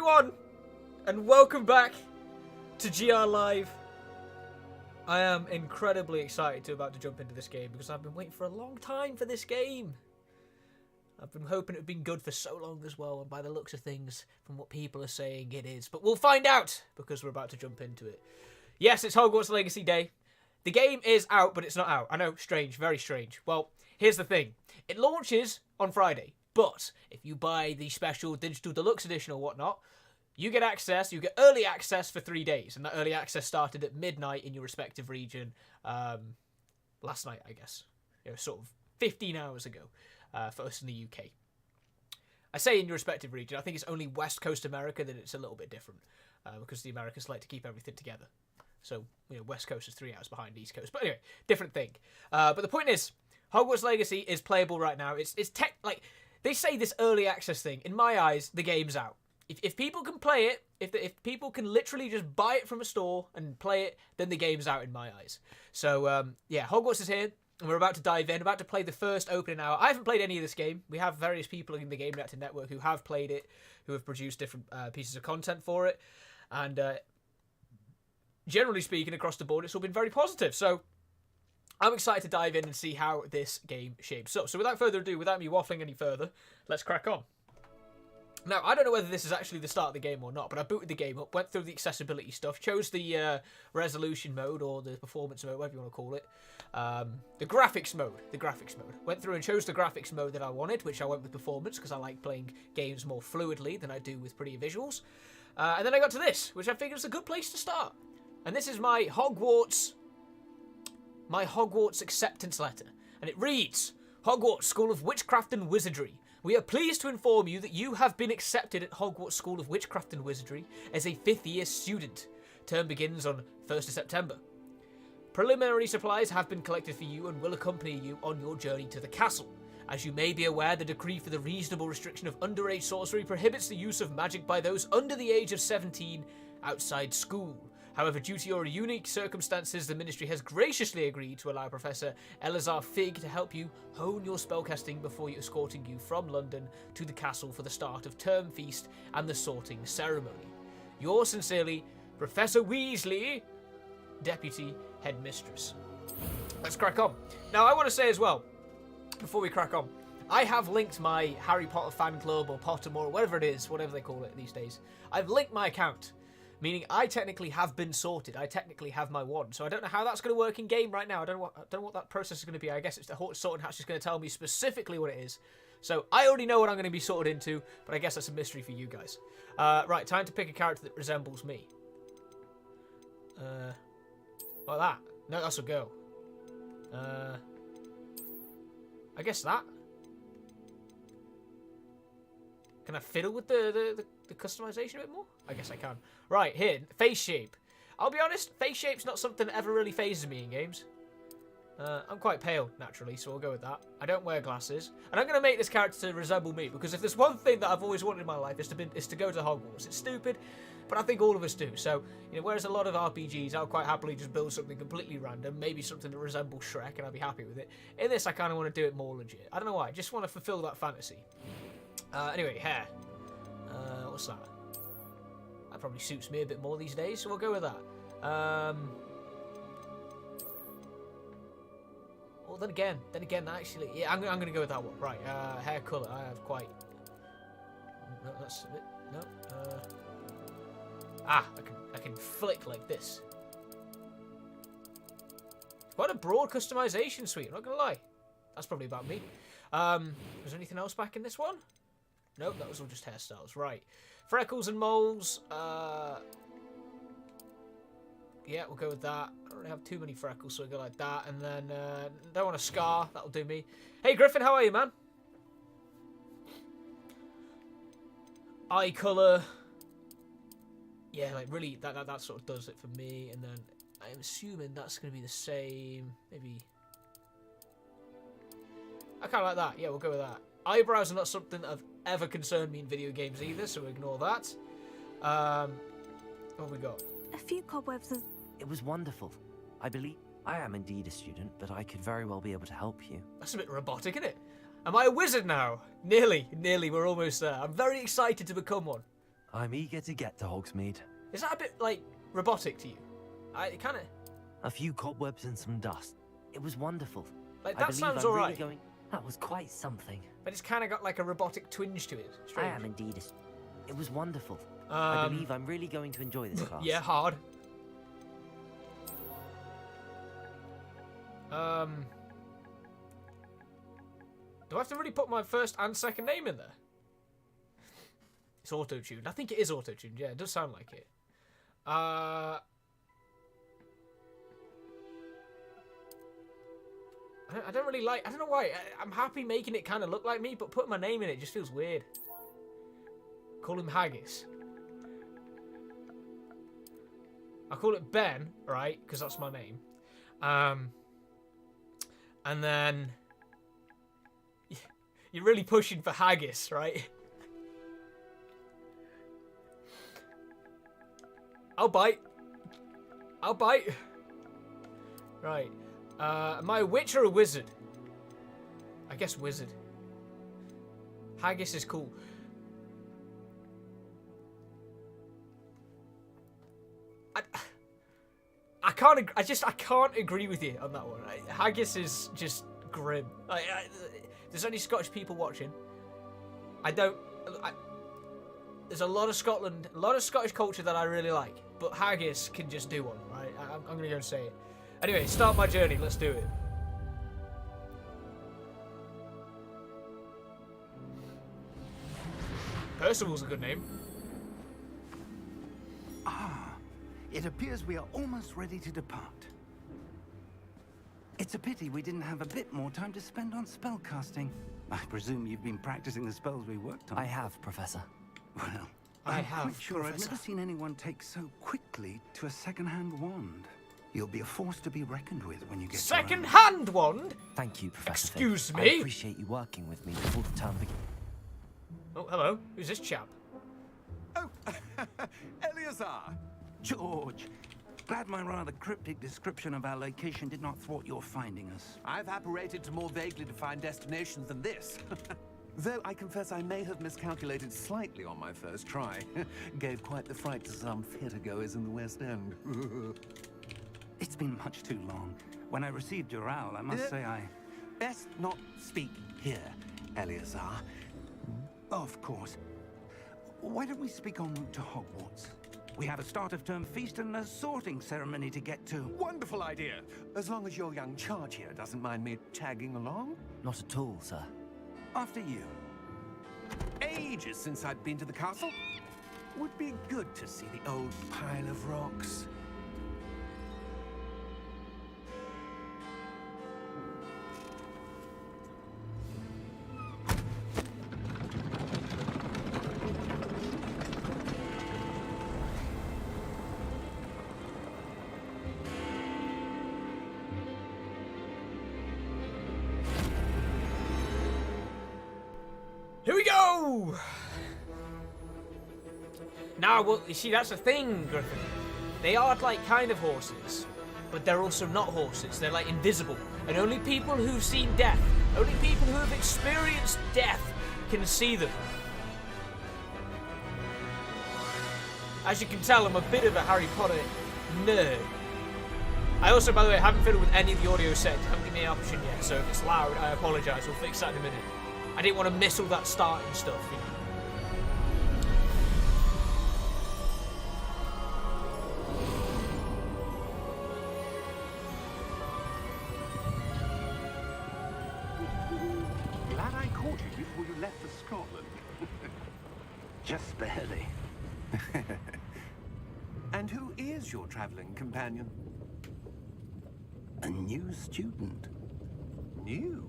everyone, and welcome back to GR Live. I am incredibly excited about to jump into this game because I've been waiting for a long time for this game. I've been hoping it had been good for so long as well, and by the looks of things, from what people are saying, it is. But we'll find out because we're about to jump into it. Yes, it's Hogwarts Legacy Day. The game is out, but it's not out. I know, strange, very strange. Well, here's the thing. It launches on Friday, but if you buy the special digital deluxe edition or whatnot, you get early access for 3 days, and that early access started at midnight in your respective region last night, I guess. Sort of 15 hours ago for us in the UK. I say in your respective region, I think it's only West Coast America that it's a little bit different because the Americans like to keep everything together. So, West Coast is 3 hours behind East Coast. But anyway, different thing. But the point is, Hogwarts Legacy is playable right now. It's like, they say this early access thing. In my eyes, the game's out. If people can play it, if people can literally just buy it from a store and play it, then the game's out in my eyes. So, yeah, Hogwarts is here, and we're about to dive in, about to play the first opening hour. I haven't played any of this game. We have various people in the Game Reactor Network who have played it, who have produced different pieces of content for it, and generally speaking, across the board, it's all been very positive. So, I'm excited to dive in and see how this game shapes up. So, without further ado, without me waffling any further, let's crack on. Now, I don't know whether this is actually the start of the game or not, but I booted the game up, went through the accessibility stuff, chose the resolution mode, or the performance mode, whatever you want to call it. The graphics mode. Went through and chose the graphics mode that I wanted, which I went with performance, because I like playing games more fluidly than I do with pretty visuals. And then I got to this, which I figured is a good place to start. And this is my Hogwarts acceptance letter. And it reads, Hogwarts School of Witchcraft and Wizardry. We are pleased to inform you that you have been accepted at Hogwarts School of Witchcraft and Wizardry as a 5th year student. Term begins on 1st of September. Preliminary supplies have been collected for you and will accompany you on your journey to the castle. As you may be aware, the decree for the reasonable restriction of underage sorcery prohibits the use of magic by those under the age of 17 outside school. However, due to your unique circumstances, the Ministry has graciously agreed to allow Professor Elazar Fig to help you hone your spellcasting before escorting you from London to the castle for the start of term feast and the sorting ceremony. Yours sincerely, Professor Weasley, Deputy Headmistress. Let's crack on. Now, I want to say as well, before we crack on, I have linked my Harry Potter fan club or Pottermore, or whatever it is, whatever they call it these days. I've linked my account. Meaning I technically have been sorted. I technically have my wand. So I don't know how that's going to work in game right now. I don't know what that process is going to be. I guess it's the sorting hat's just going to tell me specifically what it is. So I already know what I'm going to be sorted into, but I guess that's a mystery for you guys. Right, time to pick a character that resembles me. Like that. No, that's a girl. I guess that. Can I fiddle with the customization a bit more? I guess I can. Right, here, face shape. I'll be honest, face shape's not something that ever really phases me in games. I'm quite pale, naturally, so we'll go with that. I don't wear glasses. And I'm going to make this character resemble me, because if there's one thing that I've always wanted in my life is to go to Hogwarts. It's stupid, but I think all of us do. So, whereas a lot of RPGs, I'll quite happily just build something completely random, maybe something that resembles Shrek, and I'll be happy with it. In this, I kind of want to do it more legit. I don't know why, I just want to fulfill that fantasy. Anyway, hair. What's that? That probably suits me a bit more these days, so we'll go with that. Well, then again, actually, yeah, I'm going to go with that one. Right, hair colour, I have quite... No, that's a bit... No, I can flick like this. Quite a broad customization suite, I'm not going to lie. That's probably about me. Was there anything else back in this one? Nope, that was all just hairstyles. Right. Freckles and moles. Yeah, we'll go with that. I don't really have too many freckles, so we'll go like that. And then, don't want a scar. That'll do me. Hey, Griffin, how are you, man? Eye colour. Yeah, like, really, that sort of does it for me. And then, I'm assuming that's going to be the same. Maybe... I kind of like that. Yeah, we'll go with that. Eyebrows are not something that have ever concerned me in video games either, so ignore that. What have we got? A few cobwebs. It was wonderful. I believe I am indeed a student, but I could very well be able to help you. That's a bit robotic, isn't it? Am I a wizard now? Nearly, we're almost there. I'm very excited to become one. I'm eager to get to Hogsmeade. Is that a bit, like, robotic to you? It kind of... A few cobwebs and some dust. It was wonderful. Like, I that believe sounds I'm alright. Really that was quite something. But it's kind of got, like, a robotic twinge to it. Strange. I am indeed. It was wonderful. I believe I'm really going to enjoy this class. Yeah, hard. Do I have to really put my first and second name in there? It's auto-tuned. I think it is auto-tuned. Yeah, it does sound like it. I don't really like... I don't know why. I'm happy making it kind of look like me, but putting my name in it just feels weird. Call him Haggis. I call it Ben, right? Because that's my name. And then... You're really pushing for Haggis, right? I'll bite. I'll bite. Right. Am I a witch or a wizard? I guess wizard. Haggis is cool. I can't agree with you on that one. Haggis is just grim. There's only Scottish people watching. There's a lot of Scottish culture that I really like, but Haggis can just do one, right? I'm gonna go and say it. Anyway, start my journey. Let's do it. Percival's a good name. It appears we are almost ready to depart. It's a pity we didn't have a bit more time to spend on spellcasting. I presume you've been practicing the spells we worked on. I have, Professor. Well, I I'm have, quite sure I've Professor. never seen anyone take so quickly to a second-hand wand. You'll be a force to be reckoned with when you get Second-hand wand? Thank you, Professor. Excuse Fig. me? I appreciate you working with me before the term begins. Oh, hello. Who's this chap? Oh, Eleazar! George, glad my rather cryptic description of our location did not thwart your finding us. I've apparated to more vaguely defined destinations than this. Though I confess I may have miscalculated slightly on my first try. Gave quite the fright to some theatre-goers in the West End. It's been much too long. When I received your owl, I must say I... Best not speak here, Eleazar. Of course. Why don't we speak en route to Hogwarts? We have a start-of-term feast and a sorting ceremony to get to. Wonderful idea. As long as your young charge here doesn't mind me tagging along. Not at all, sir. After you. Ages since I'd been to the castle. Would be good to see the old pile of rocks. Here we go! Now, well, you see, that's the thing, Griffin. They are, like, kind of horses, but they're also not horses. They're, like, invisible. And only people who've seen death, only people who have experienced death can see them. As you can tell, I'm a bit of a Harry Potter nerd. I also, by the way, haven't fiddled with any of the audio set. Haven't given me an option yet, so if it's loud, I apologise. We'll fix that in a minute. I didn't want to miss all that starting stuff, you know. Glad I caught you before you left for Scotland. Just barely. And who is your traveling companion? A new student. New?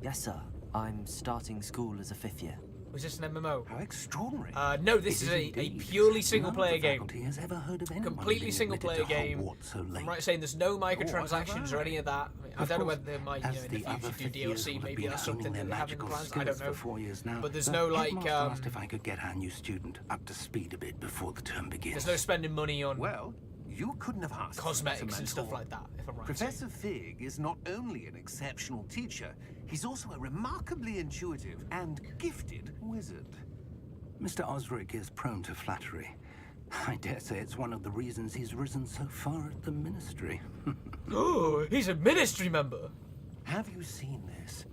Yes, sir. I'm starting school as a 5th year. Was this an MMO? How extraordinary. No, this is a purely single-player game. None of the faculty has ever heard of anyone Completely being single-player admitted to game. Hogwarts so late. I'm right saying there's no microtransactions or any of that. I Of don't know course, whether they might, as in the the other future do fifth years DLC. will have Maybe been that's something honing that their they have in magical plans. I skills don't know. for 4 years now. But there's The no, like, headmaster asked if I could get our new student up to speed a bit before the term begins. There's no spending money on Well, you couldn't have asked. for a better cosmetics and stuff mentor. like that, if I'm right. in saying. Professor Fig is not only an exceptional teacher, he's also a remarkably intuitive and gifted wizard. Mr. Osric is prone to flattery. I dare say it's one of the reasons he's risen so far at the Ministry. Oh, he's a Ministry member. Have you seen this?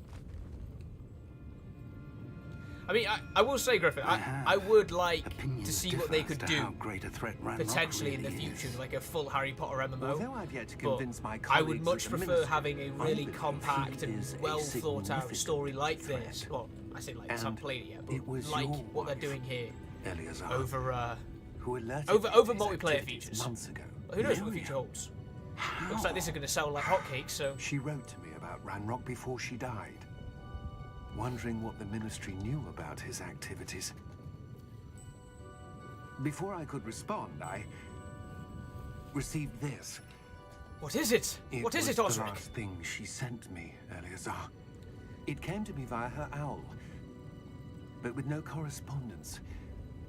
I mean, I will say, Griffin, I would like Opinions to see what they differ could as to do how great a threat Ranrock potentially in the really future, is. like a full Harry Potter MMO. Although I've yet to But convince my I would colleagues much at the prefer Ministry, having a really believe compact he and is a well thought out significant story like threat. this. Well, I say like this, I haven't And played it yet, it but was like your what they're wife, doing here Eleazar, over who alerted over me to his multiplayer activities features. months ago. Who knows what the Miriam? future holds? How? Looks like this is going to sell like hotcakes, so... She wrote to me about Ranrock before she died, wondering what the Ministry knew about his activities. Before I could respond, I received this. What is it? What is was it, the Osric? last thing she sent me, Eleazar. It came to me via her owl, but with no correspondence.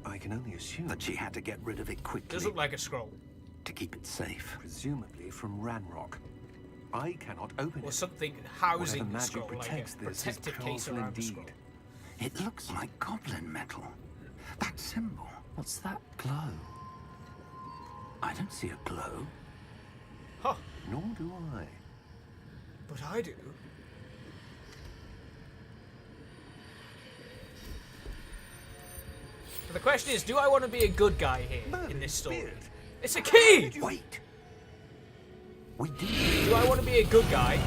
I can only assume That she had to get rid of it quickly Does look like a scroll. to keep it safe. presumably from Ranrock. I cannot open Or it. something housing Whatever the magic scroll, like protects a this is protective case powerful around the scroll. indeed. It looks like goblin metal. That symbol. What's that glow? I don't see a glow. Huh, Nor do I. but I do. But the question is, do I want to be a good guy here in this story? Beard. It's a key! Wait! We do. Do I want to be a good guy?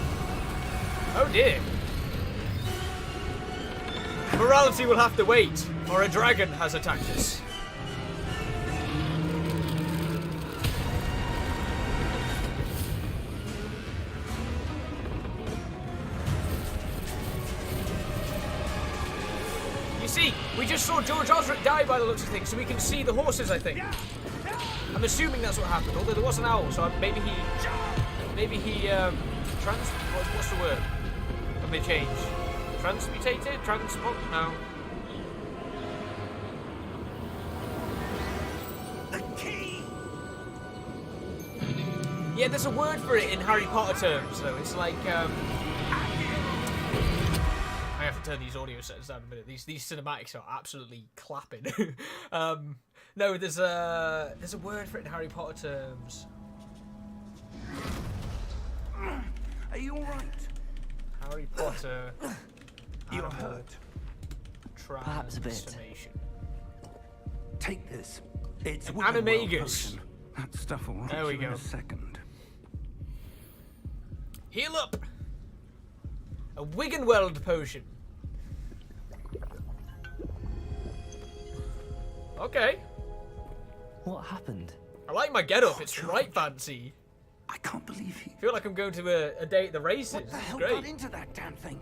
Oh dear. Morality will have to wait, or a dragon has attacked us. You see, we just saw George Osric die by the looks of things, so we can see the horses, I think. I'm assuming that's what happened, although there was an owl, so maybe he, what's the word? Let me change. Transmutated? Transport? No. The key! Yeah, there's a word for it in Harry Potter terms, though. It's like, I have to turn these audio settings down a minute. These cinematics are absolutely clapping. No, there's a word for it in Harry Potter terms. Are you alright? Harry Potter. You're animal hurt. Perhaps a bit. Transformation. Take this. It's An Wiggenweld animagus. potion. That stuff will right There we you in go. a second. Heal up! A Wiggenweld potion. Okay. What happened? I like my getup. It's right fancy. I can't believe he... I feel like I'm going to a day at the races. What the This is hell great. got into that damn thing?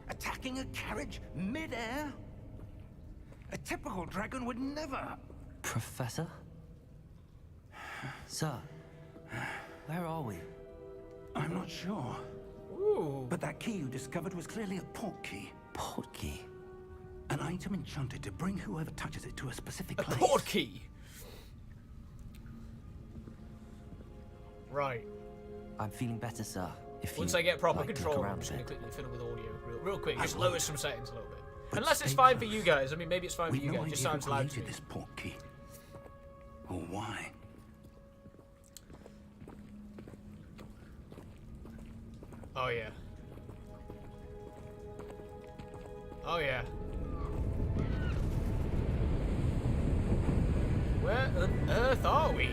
Attacking a carriage mid-air? A typical dragon would never... Professor? Sir, where are we? I'm not sure. Ooh. But that key you discovered was clearly a port key. Port key. An item enchanted to bring whoever touches it to a specific A place. port key. Right. I'm feeling better, sir. If Once you I get proper like to look control, I'm around just a going to bit. quickly fiddle with audio real quick. I Just will. lower some settings a little bit. But Unless it's stay fine for close. you guys. I mean, maybe it's fine for We've you no guys. It just idea sounds who loud to created me. this port key. Or why. Oh yeah. Oh yeah. Where on earth are we?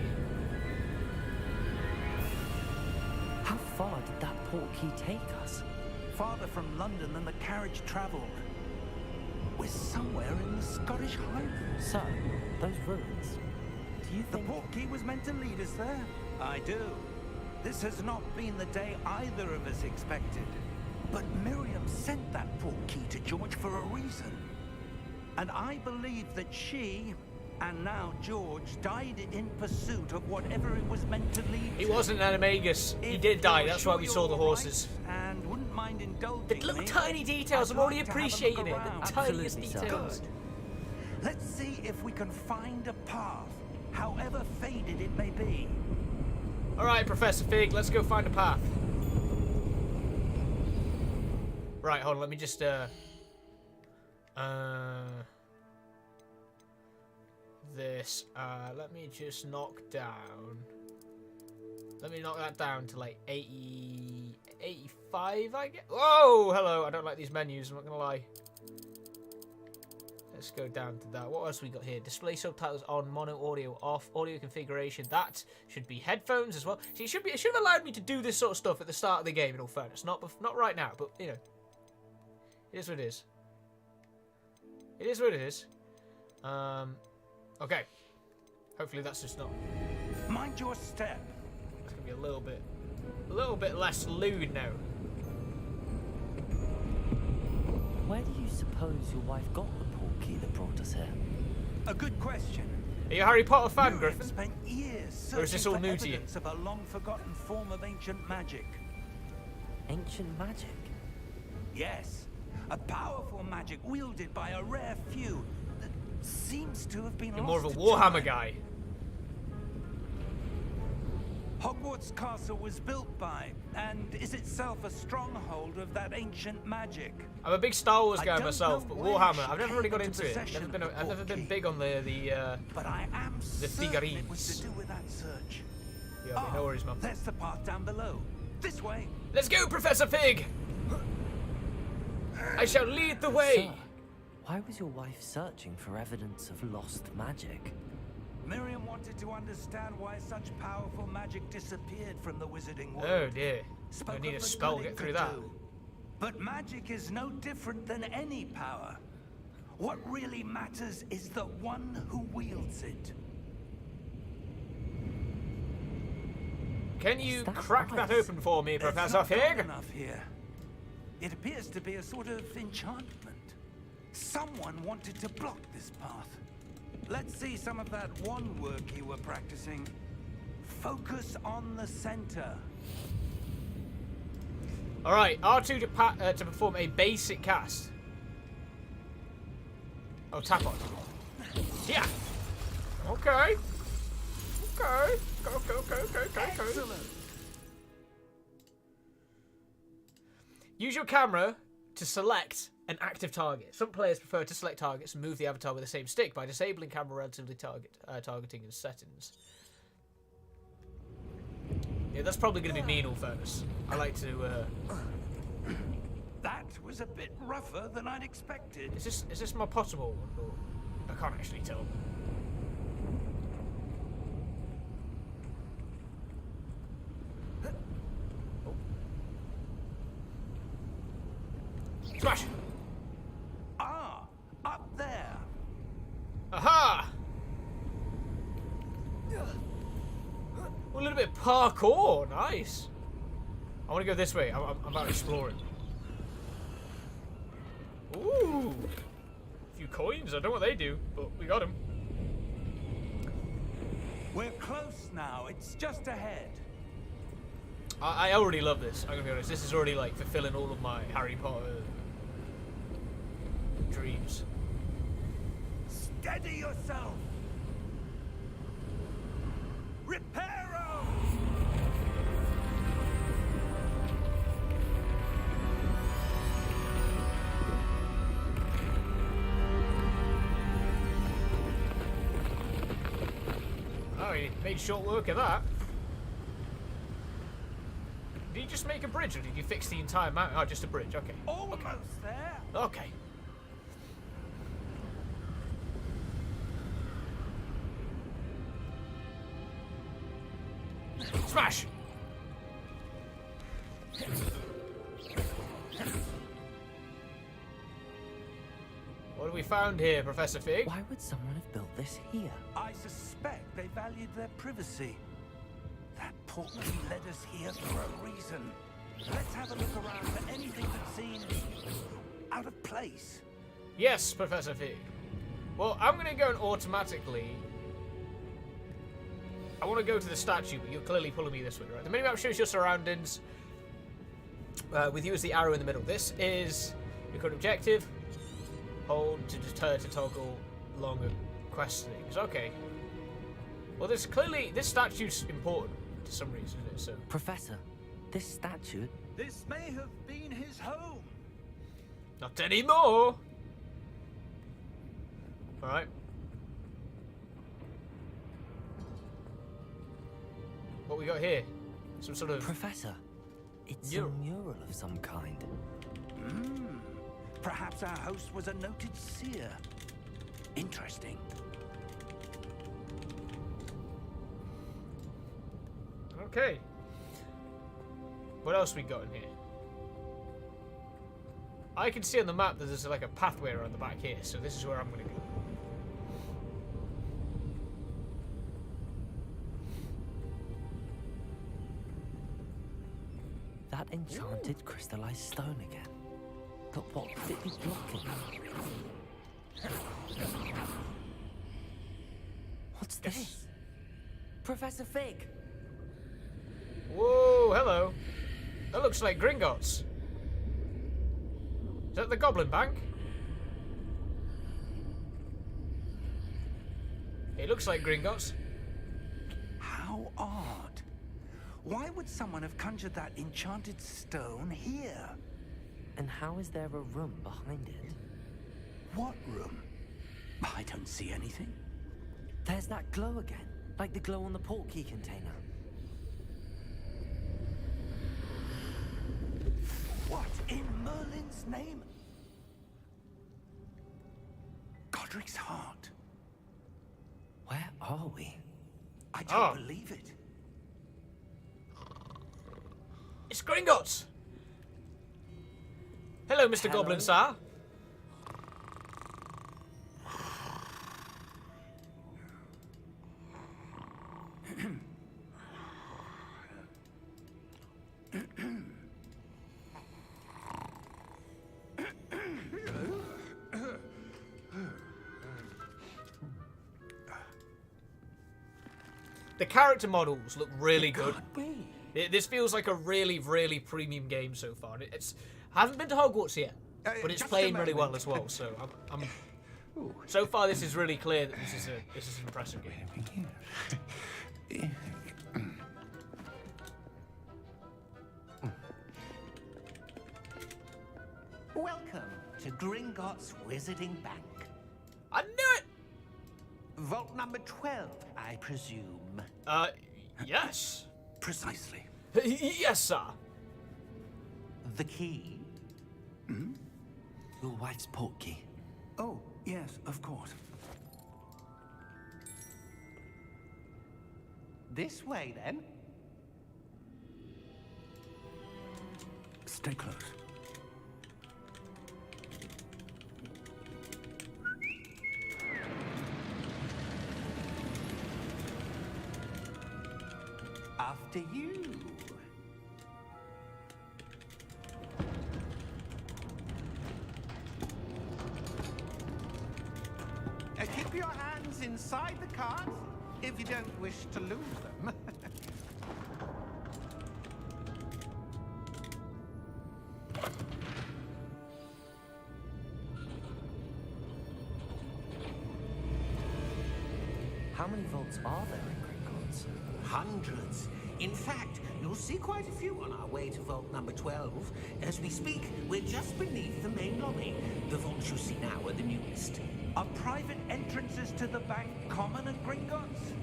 How far did that port key take us? Farther from London than the carriage travelled. We're somewhere in the Scottish Highlands. Sir, those ruins. Do you The think... port key was meant to lead us there. I do. This has not been the day either of us expected. But Miriam sent that port key to George for a reason. And I believe that she, and now George, died in pursuit of whatever it was meant to lead He to. wasn't an animagus. He did die. That's why we saw the horses. And wouldn't mind indulging The little me, tiny details. I'd I'm already like to have a look appreciating it. around. The tiniest Absolutely, sir. details. Good. Let's see if we can find a path, however faded it may be. All right, Professor Fig. Let's go find a path. Right, hold on. Let me just this. Let me just knock down. Let me knock that down to like 80, 85, I guess. Whoa, hello. I don't like these menus, I'm not going to lie. Let's go down to that. What else we got here? Display subtitles on, mono audio off, audio configuration. That should be headphones as well. See, it should have allowed me to do this sort of stuff at the start of the game, in all fairness. Not right now, but, you know. It is what it is. It is what it is. Okay. Hopefully that's just not... Mind your step. It's going to be a little bit less lewd now. Where do you suppose your wife got the portkey that brought us here? A good question. Are you a Harry Potter fan, Miriam Griffin? spent years Or is this searching all for new to you? evidence of a long-forgotten form of ancient magic. Ancient magic? Yes, a powerful magic wielded by a rare few that seems to have been You're lost more of a to Warhammer time. guy. Hogwarts Castle was built by, and is itself a stronghold of that ancient magic. I'm a big Star Wars I guy don't myself, know but when Warhammer, she I've never came really got into into it. possession of I've never the been portkey. big on the But I am certain it was figurines. to do with that search. Yeah, no worries, man. There's the path down below. This way. Let's go, Professor Fig! I shall lead the way! Sir, why was your wife searching for evidence of lost magic? Miriam wanted to understand why such powerful magic disappeared from the wizarding world. Oh dear. Spoke I need of a the spell to good it get through could that. do. But magic is no different than any power. What really matters is the one who wields it. Can you Is that crack that right? open for me, It's Professor not cold Fig? enough here. It appears to be a sort of enchantment. Someone wanted to block this path. Let's see some of that wand work you were practicing. Focus on the center. Alright, R2 to perform a basic cast. Oh, tap on. Yeah. Okay. Okay. Okay. Excellent. Use your camera to select an active target. Some players prefer to select targets and move the avatar with the same stick by disabling camera relatively targeting and settings. Yeah, that's probably going to be me in all fairness. I like to... That was a bit rougher than I'd expected. Is this my possible one? Or... I can't actually tell. Oh. Smash! Ah, up there. Aha! A little bit of parkour, nice. I want to go this way. I'm about exploring. Ooh, a few coins. I don't know what they do, but we got them. We're close now. It's just ahead. I already love this. I'm gonna be honest. This is already like fulfilling all of my Harry Potter dreams. Steady yourself. Reparo! Oh, he made short work of that. Did you just make a bridge, or did you fix the entire mountain? Oh, just a bridge. Okay. Almost there. Okay. Smash! What have we found here, Professor Fig? Why would someone have built this here? I suspect they valued their privacy. That portkey led us here for a reason. Let's have a look around for anything that seems out of place. Yes, Professor Fig. Well, I'm going to go and automatically... I want to go to the statue, but you're clearly pulling me this way, right? The minimap shows your surroundings with you as the arrow in the middle. This is your current objective. Hold to deter to toggle longer quest things. Okay. Well, there's clearly... This statue's important to some reason, isn't it? So... Professor, this statue... This may have been his home. Not anymore! Alright. What we got here? Some sort of... Professor, it's Mural. a mural of some kind. Perhaps our host was a noted seer. Interesting. Okay. What else we got in here? I can see on the map that there's like a pathway around the back here, so this is where I'm going to go. That enchanted crystallized stone again. But what could it be blocking? What's this? Professor Fig! Whoa, hello. That looks like Gringotts. Is that the Goblin Bank? It looks like Gringotts. How odd. Why would someone have conjured that enchanted stone here? And how is there a room behind it? What room? I don't see anything. There's that glow again, like the glow on the portkey container. What in Merlin's name? Godric's heart. Where are we? I don't believe it. It's Gringotts! Hello, Mr. Hello. Goblin Sir. The character models look really good. This feels like a really, really premium game so far. It's haven't been to Hogwarts yet, but it's just playing a really well moment. as well. So I'm so far this is really clear that this is an impressive game. Welcome to Gringotts Wizarding Bank. I knew it. Vault number 12, I presume. Yes. Precisely. Yes, sir. The key? Your wife's portkey. Oh, yes, of course. This way, then. Stay close. After you. Keep your hands inside the cart if you don't wish to lose them. How many vaults are there in Gringotts? Hundreds. In fact, you'll see quite a few on our way to vault number 12. As we speak, we're just beneath the main lobby. The vaults you see now are the newest. Are private entrances to the bank common at Gringotts?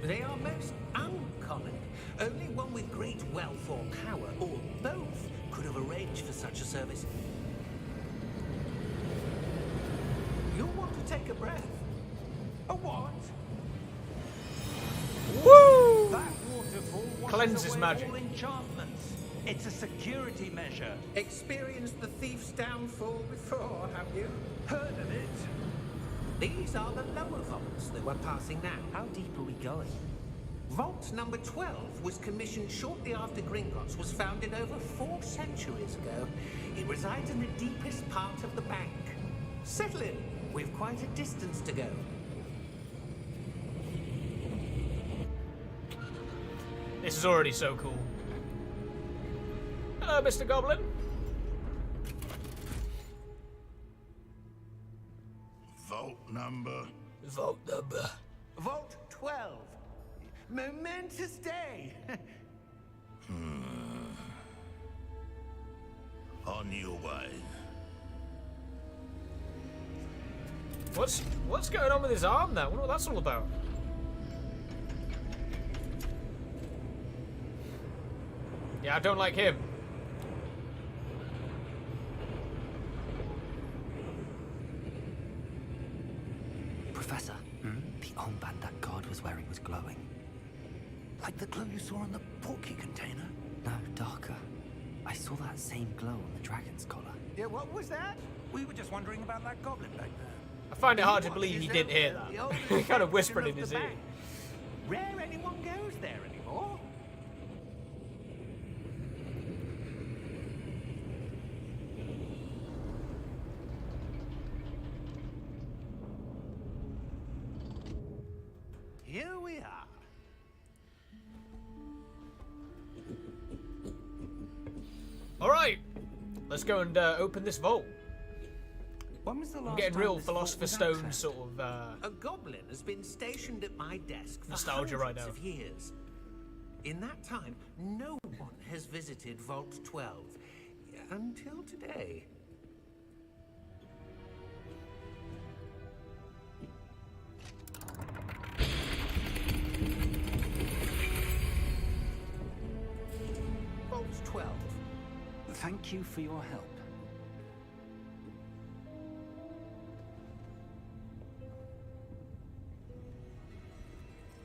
They are most uncommon. Only one with great wealth or power, or both, could have arranged for such a service. You'll want to take a breath. A what? Woo! That waterfall washes Cleanses away magic. all enchantments. It's a security measure. Experienced the thief's downfall before, have you? Heard of it? These are the lower vaults that we're passing now. How deep are we going? Vault number 12 was commissioned shortly after Gringotts was founded over 4 centuries ago. It resides in the deepest part of the bank. Settle in. We've quite a distance to go. This is already so cool. Hello, Mr. Goblin. Vault number. Vault number. Vault 12. Momentous day. On your way. What's going on with his arm there? I wonder what that's all about. Yeah, I don't like him. Professor, the armband that guard was wearing was glowing. Like the glow you saw on the portkey container? No, darker. I saw that same glow on the dragon's collar. Yeah, what was that? We were just wondering about that goblin back there. I find it hard to believe he didn't hear that. He kind of whispered in his ear. Rare anyone goes there anymore. Here we are. Alright, let's go and open this vault. When was the last I'm getting time real this vault Philosopher's was Stone accessed? sort of A goblin has been stationed at my desk for nostalgia right hundreds now. of years. In that time, no one has visited Vault 12 until today. Vault 12. Thank you for your help.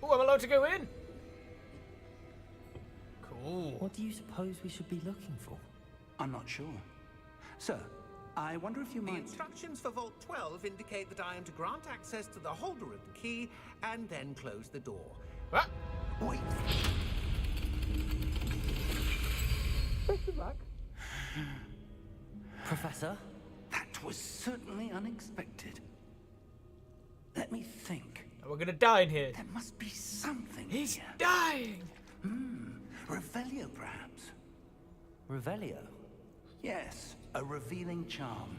Oh, I'm allowed to go in? Cool. What do you suppose we should be looking for? I'm not sure. Sir, I wonder if you The might... instructions for Vault 12 indicate that I am to grant access to the holder of the key and then close the door. Ah, Wait. Professor? That was certainly unexpected. Let me think. we're gonna die in here. There must be something He's here. dying! Revelio, perhaps. Revelio? Yes, a revealing charm.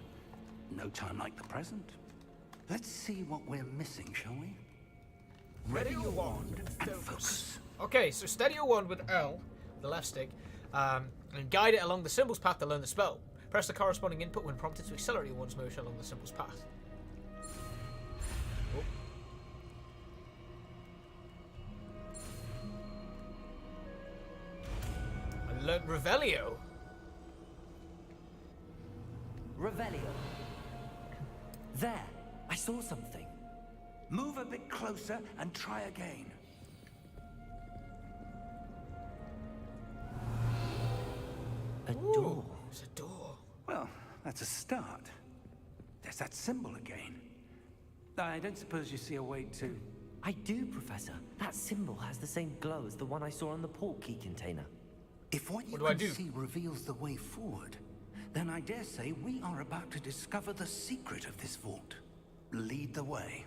No time like the present. Let's see what we're missing, shall we? Ready your wand And focus. Okay, so steady your wand with L, the left stick, and guide it along the symbol's path to learn the spell. Press the corresponding input when prompted to accelerate your wand's motion along the symbol's path. Oh. I learned Revelio. Revelio. There! I saw something. Move a bit closer and try again. A Ooh, door. there's a door. Well, that's a start. There's that symbol again. I don't suppose you see a way to... I do, Professor. That symbol has the same glow as the one I saw on the portkey container. If what you What do I can do? see reveals the way forward, then I dare say we are about to discover the secret of this vault. Lead the way.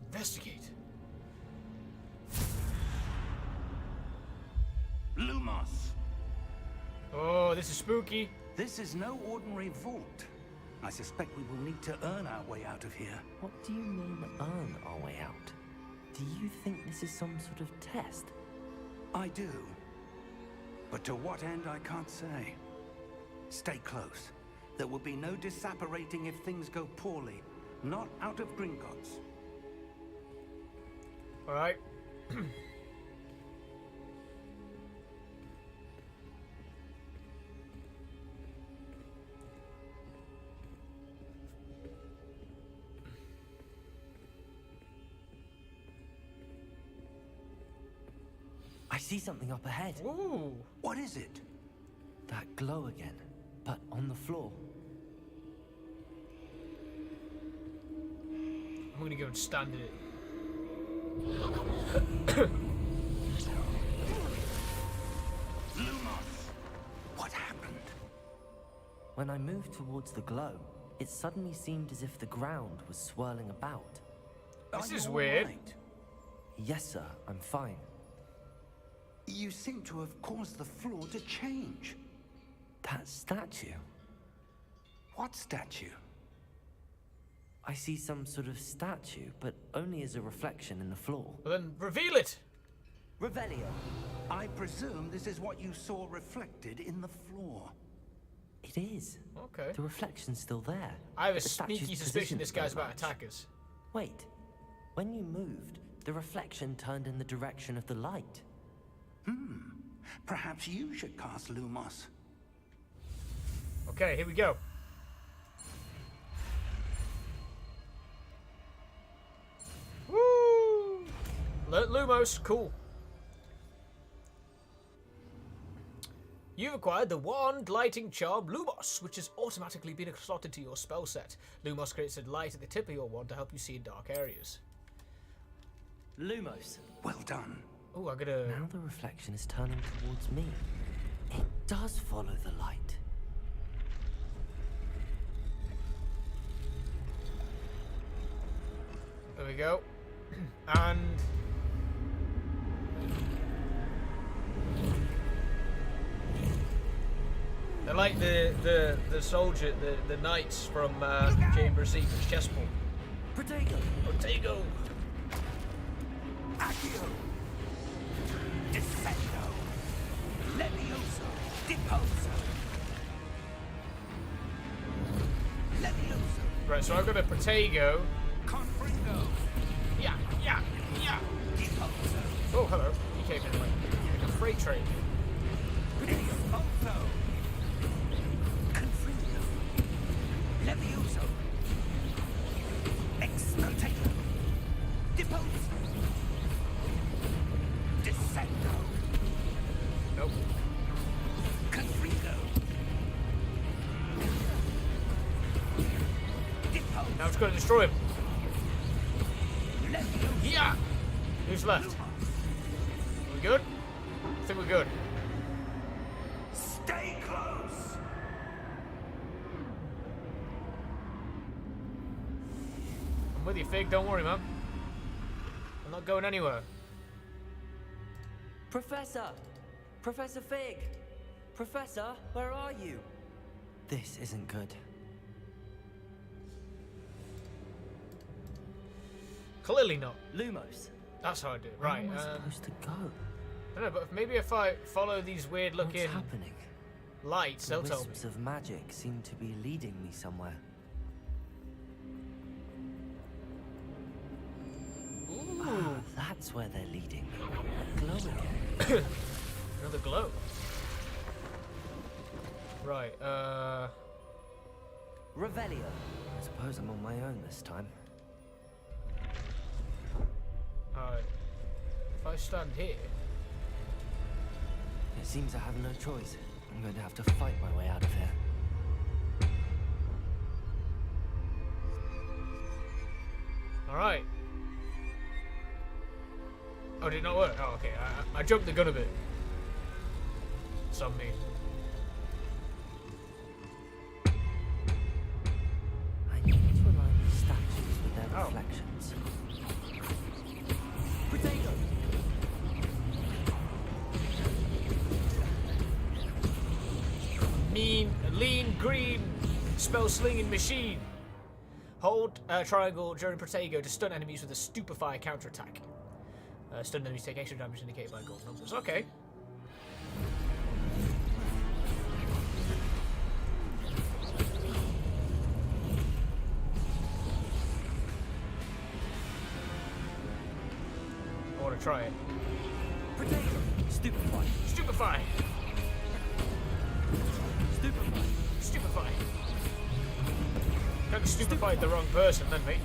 Investigate. Lumos! Oh, this is spooky. This is no ordinary vault. I suspect we will need to earn our way out of here. What do you mean, earn our way out? Do you think this is some sort of test? I do. But to what end, I can't say. Stay close. There will be no disapparating if things go poorly. Not out of Gringotts. Alright. I see something up ahead. Ooh. What is it? That glow again, but on the floor. I'm gonna go and stand in it. Lumos! What happened? When I moved towards the glow, it suddenly seemed as if the ground was swirling about. This Are is you all weird. right? Yes, sir, I'm fine. You seem to have caused the floor to change. That statue. What statue? I see some sort of statue, but only as a reflection in the floor. Well, then reveal it. Revelio. I presume this is what you saw reflected in the floor. It is. Okay. The reflection's still there. I have a but the statue's sneaky suspicion positions this guy's don't about to match. attack us. Wait. When you moved, the reflection turned in the direction of the light. Perhaps you should cast Lumos. Okay, here we go. Woo! Lumos, cool. You've acquired the Wand Lighting Charm Lumos, which has automatically been slotted to your spell set. Lumos creates a light at the tip of your wand to help you see in dark areas. Lumos. Well done. Oh, I gotta... Now the reflection is turning towards me. It does follow the light. There we go. And... they're like the soldier, the knights from Chamber of Secrets, Chessboard. Protego! Protego! Accio! Descendo! Levioso! Deposo! Levioso! Right, so I've got a Protego. Confringo! Yeah. Deposo! Oh, hello. He came in like a freight train. Deposo! Confringo! Levioso! Expotato! Deposo! Descendo! Nope. Confringo! Deposo! Now it's going to destroy him. Levioso! Yeah! Who's left? Lumos. We good? I think we're good. Stay close! I'm with you, Fig. Don't worry, man. I'm not going anywhere. Professor! Professor Fig! Professor, where are you? This isn't good. Clearly not. Lumos. That's how I do it. Right. Where am I supposed to go? I don't know, but maybe if I follow these weird looking What's happening? lights, The they'll tell me. wisps of magic seem to be leading me somewhere. Ooh, Ah, that's where they're leading. Glow again. another glow. Right, Revelio. I suppose I'm on my own this time. alright. If I stand here... It seems I have no choice. I'm going to have to fight my way out of here. Alright. Oh, did it not work? Oh, okay. I jumped the gun a bit. It's on me. I need to align the statues with their Oh. reflections. Potato! Lean green spell slinging machine. Hold triangle during Protego to stun enemies with a stupefy counterattack. Stun enemies take extra damage indicated by gold numbers. Okay. I want to try it. Potato! Stupefy! Stupefy! Stupefy! Stupefy! Kind of stupefied the wrong person then, mate.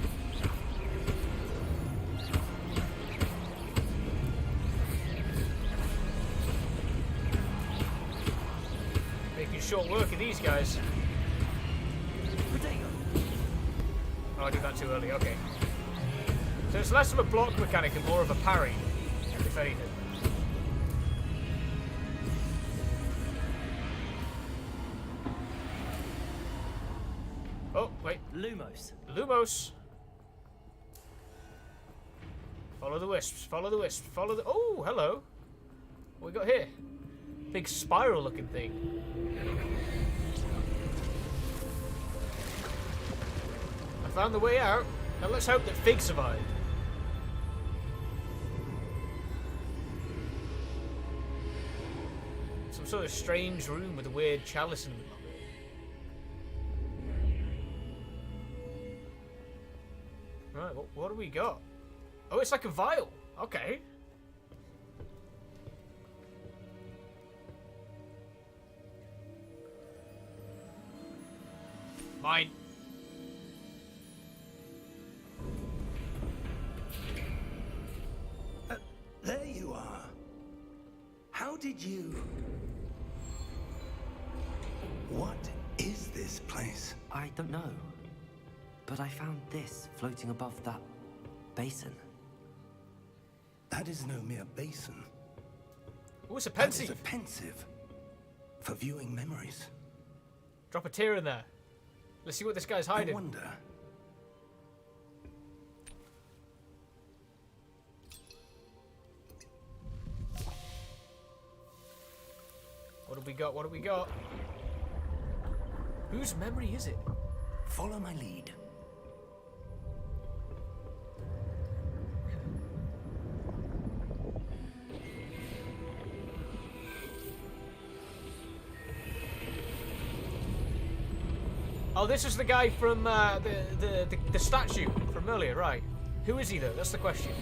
Making short work of these guys. Potato! Oh, I did that too early, okay. So it's less of a block mechanic and more of a parry, if anything. Oh, wait. Lumos. Lumos. Follow the wisps, follow the wisps, follow the... Oh, hello. What we got here? Big spiral looking thing. I found the way out. Now let's hope that Fig survived. Some sort of strange room with a weird chalice in the middle of it. Right, what do we got? Oh, it's like a vial. Okay. Mine. There you are. How did you... What is this place? I don't know. But I found this floating above that basin. That is no mere basin. Oh, it's a That is pensieve. a pensieve. For viewing memories. Drop a tear in there. Let's see what this guy's I hiding. wonder... What do we got? What do we got? Whose memory is it? Follow my lead. Oh, this is the guy from the statue from earlier, right? Who is he though? That's the question.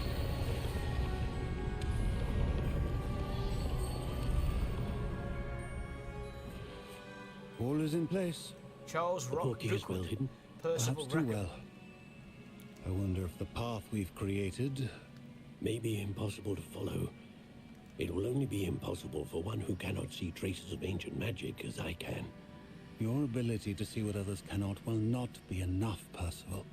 All is in place. Charles The Rock. portkey is well hidden. Percival Perhaps too Rackham. well. I wonder if the path we've created... May be impossible to follow. It will only be impossible for one who cannot see traces of ancient magic as I can. Your ability to see what others cannot will not be enough, Percival.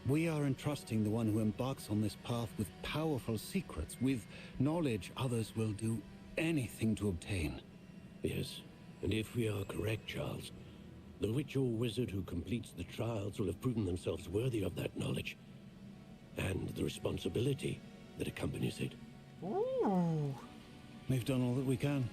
We are entrusting the one who embarks on this path with powerful secrets, with knowledge others will do anything to obtain. Yes, and if we are correct, Charles, the witch or wizard who completes the trials will have proven themselves worthy of that knowledge. And the responsibility that accompanies it. Ooh. We've done all that we can.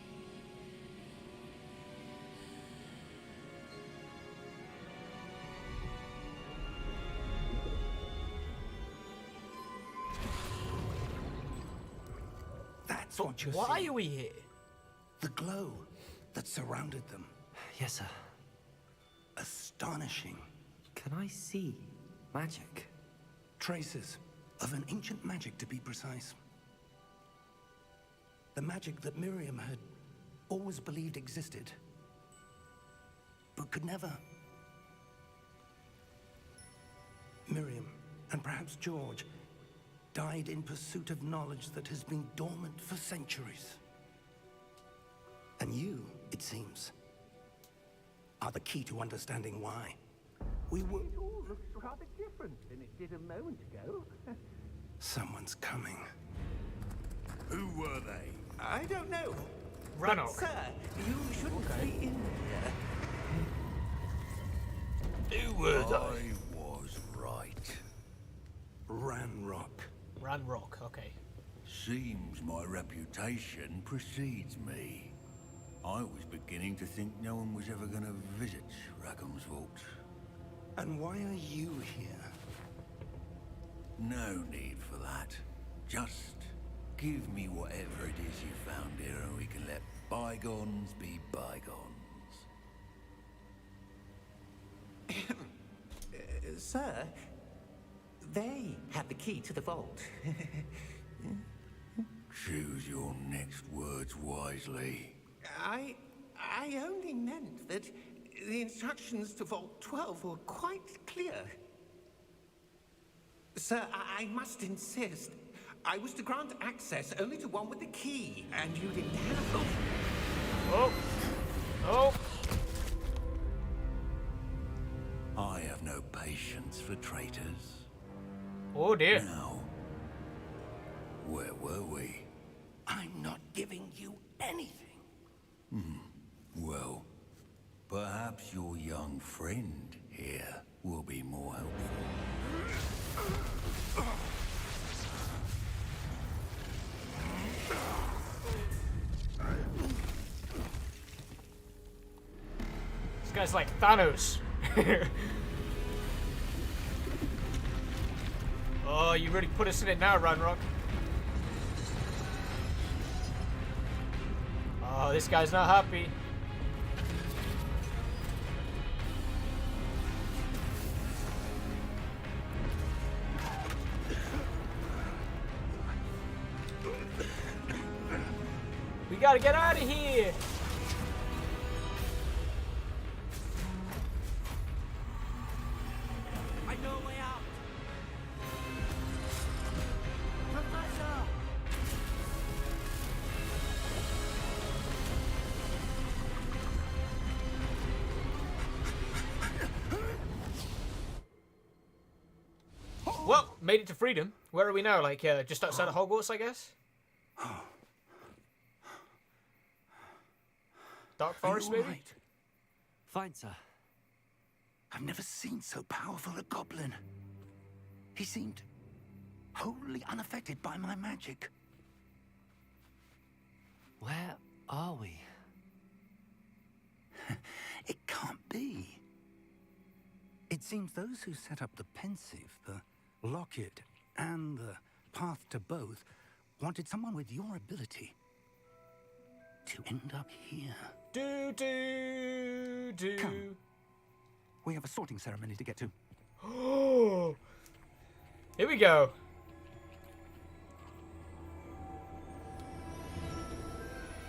That's what you're Why seeing. are we here? The glow that surrounded them. Yes, sir. Astonishing. Can I see magic? Traces of an ancient magic, to be precise. The magic that Miriam had always believed existed, but could never. Miriam, and perhaps George, died in pursuit of knowledge that has been dormant for centuries. And you, it seems, are the key to understanding why. We were... It all looks rather different than it did a moment ago. Someone's coming. Who were they? I don't know. Rannoch. Sir, you shouldn't be in here. Who were they? I was right. Ranrock. Ranrock, okay. Seems my reputation precedes me. I was beginning to think no one was ever going to visit Rackham's vault. And why are you here? No need for that. Just give me whatever it is you found here and we can let bygones be bygones. Sir, they have the key to the vault. Choose your next words wisely. I only meant that the instructions to Vault 12 were quite clear. Sir, I must insist. I was to grant access only to one with the key, and you didn't have. Oh. Oh. I have no patience for traitors. Oh dear. Now, where were we? I'm not giving you anything. Well, perhaps your young friend here will be more helpful. This guy's like Thanos. Oh, you really put us in it now, Ranrock. Oh, this guy's not happy. We gotta get out of here. Well, made it to freedom. Where are we now? Like, just outside of Hogwarts, I guess? Dark Forest, maybe? Right? Fine, sir. I've never seen so powerful a goblin. He seemed wholly unaffected by my magic. Where are we? It can't be. It seems those who set up the pensive, the locket, and the path to both wanted someone with your ability to end up here. Do. Come. We have a sorting ceremony to get to. Oh, here we go.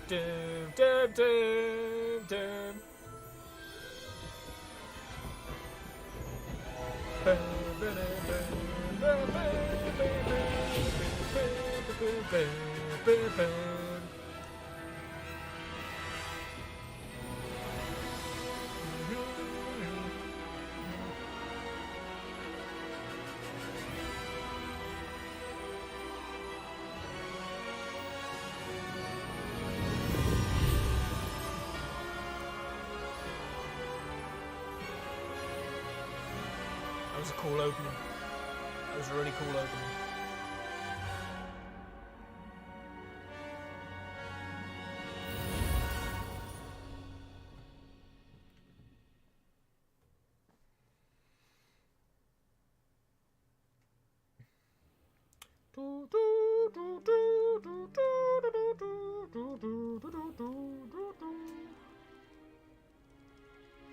Dum, dum, dum, dum. That was a cool opening. That was a really cool opening.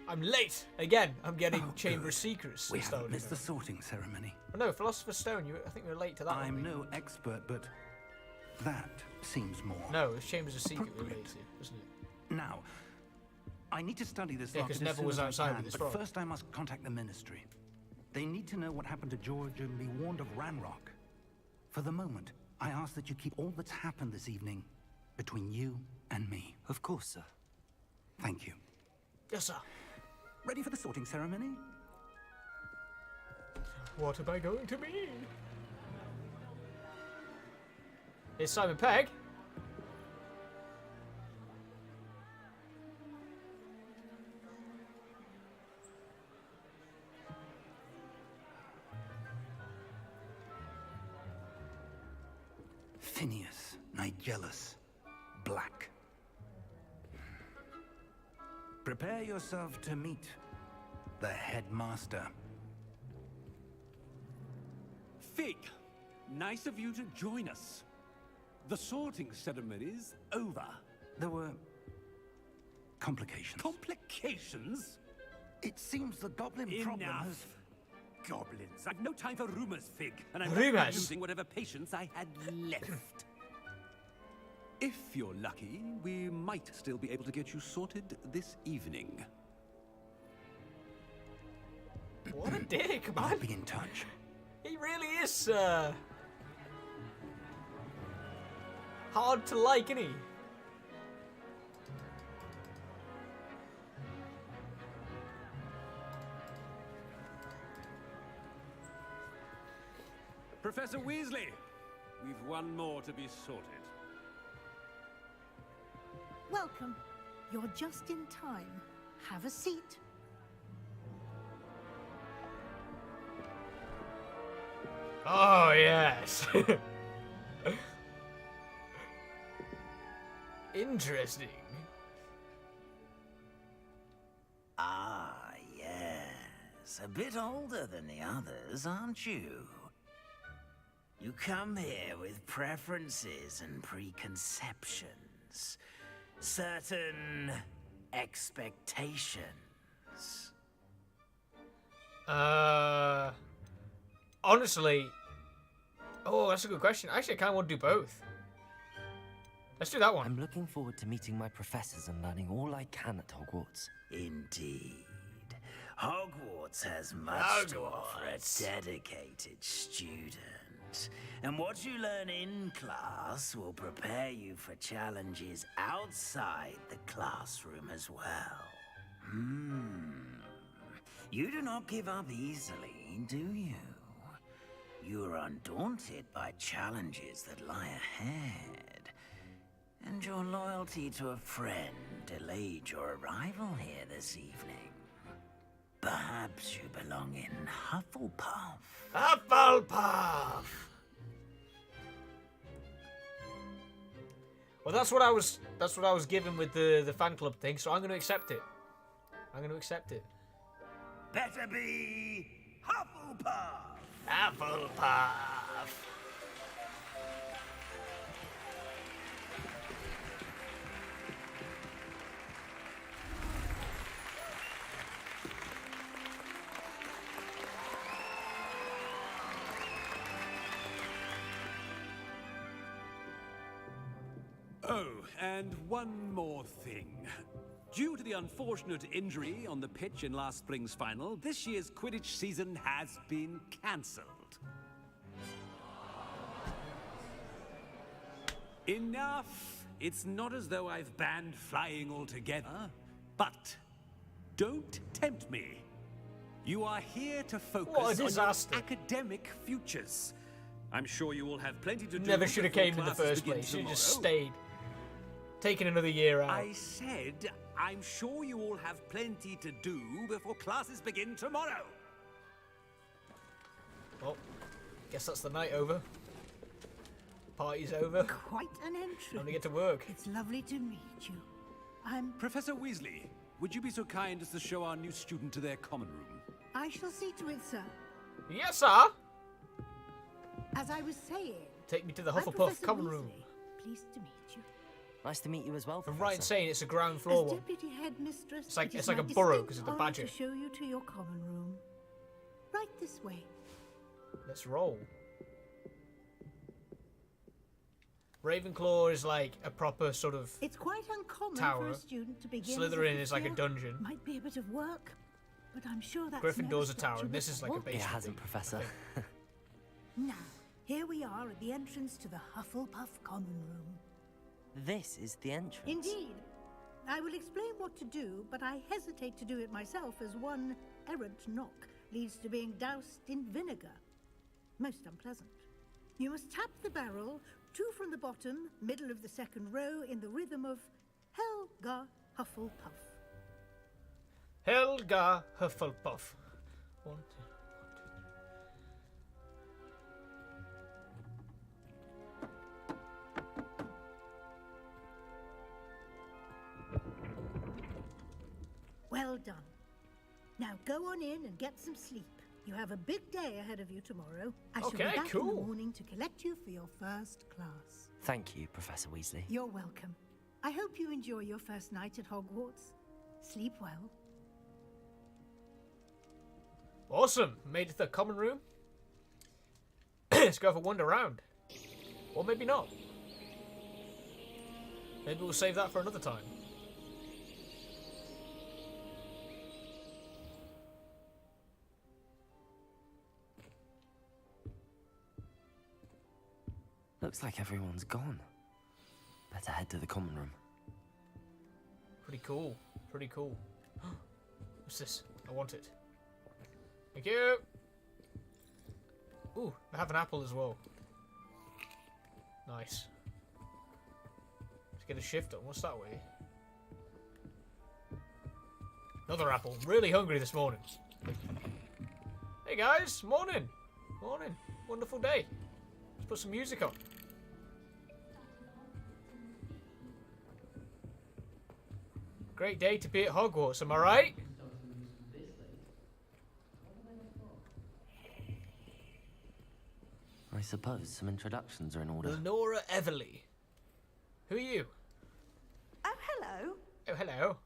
I'm late again. I'm getting Chamber good. Secrets. We stolen. haven't missed the sorting ceremony. Oh, no, Philosopher's Stone. I think you're late to that one. I'm no expert, but that seems more. No, it's Chambers of Secret we're appropriate. late to, isn't it? Now, I need to study this Yeah, locket 'cause as Neville soon was as I outside can, with his but frog. first I must contact the Ministry. They need to know what happened to George and be warned of Ranrock. For the moment, I ask that you keep all that's happened this evening between you and me. Of course, sir. Thank you. Yes, sir. Ready for the sorting ceremony? What am I going to be? It's Simon Pegg. Phineas, Nigellus, Black. Prepare yourself to meet the headmaster. Fig, nice of you to join us. The sorting ceremony's over. There were complications. Complications? It seems the goblin problem has... Enough. Goblins. I've no time for rumors, Fig, and I'm Rumours? not using whatever patience I had left. If you're lucky, we might still be able to get you sorted this evening. What a dick, I'll man. be in touch. He really is hard to like, isn't he? Professor Weasley, we've one more to be sorted. Welcome. You're just in time. Have a seat. Oh, yes. Interesting. Ah, yes. A bit older than the others, aren't you? You come here with preferences and preconceptions. Certain expectations. Honestly, oh, that's a good question. Actually, I kind of want to do both. Let's do that one. I'm looking forward to meeting my professors and learning all I can at Hogwarts. Indeed. Hogwarts has much to offer a dedicated student. And what you learn in class will prepare you for challenges outside the classroom as well. You do not give up easily, do you? you are undaunted by challenges that lie ahead, and your loyalty to a friend delayed your arrival here this evening. Perhaps you belong in Hufflepuff. Hufflepuff! Well, that's what I was given with the fan club thing, so I'm going to accept it. I'm going to accept it. Better be Hufflepuff! Hufflepuff! Oh, and one more thing. Due to the unfortunate injury on the pitch in last spring's final, this year's Quidditch season has been cancelled. Enough! It's not as though I've banned flying altogether, but don't tempt me. You are here to focus on your academic futures. I'm sure you will have plenty to do. Never should have before came in the classes first begin place. Should have just tomorrow. stayed. Taking another year out. I said, I'm sure you all have plenty to do before classes begin tomorrow. Well, guess that's the night over. Party's over. Quite an entry. Time to get to work. It's lovely to meet you. I'm... Professor Weasley, would you be so kind as to show our new student to their common room? I shall see to it, sir. Yes, sir. As I was saying... Take me to the I'm Hufflepuff Professor common Weasley. room. Pleased to meet you. Nice to meet you as well, I'm Professor. right in saying it's a ground floor As one. deputy headmistress, It's like- it is it's like my a burrow, distinct 'cause of the honour badger. to show you to your common room. Right this way. Let's roll. Ravenclaw is like a proper sort of It's quite uncommon tower. for a student to begin. Slytherin as a is like a fifth dungeon. year. Might be a bit of work, but I'm sure that's Gryffindor's no a tower, stretch and this of is like a what? basement. It hasn't, Professor. Now, here we are at the entrance to the Hufflepuff common room. This is the entrance. Indeed. I will explain what to do, but I hesitate to do it myself as one errant knock leads to being doused in vinegar. Most unpleasant. You must tap the barrel, 2 from the bottom, middle of the second row, in the rhythm of Helga Hufflepuff. Helga Hufflepuff. 1, 2. Well done. Now go on in and get some sleep. You have a big day ahead of you tomorrow. I shall be Okay, back in the cool. morning to collect you for your first class. Thank you, Professor Weasley. You're welcome. I hope you enjoy your first night at Hogwarts. Sleep well. Awesome. Made it to the common room. Let's go have a wander around. Or maybe not. Maybe we'll save that for another time. Looks like everyone's gone. Better head to the common room. Pretty cool. Pretty cool. What's this? I want it. Thank you. Ooh, I have an apple as well. Nice. Let's get a shift on. What's that way? Another apple. Really hungry this morning. Hey guys, morning. Morning. Wonderful day. Let's put some music on. Great day to be at Hogwarts, am I right? I suppose some introductions are in order. Lenora Everly. Who are you? Oh, hello. Oh, hello.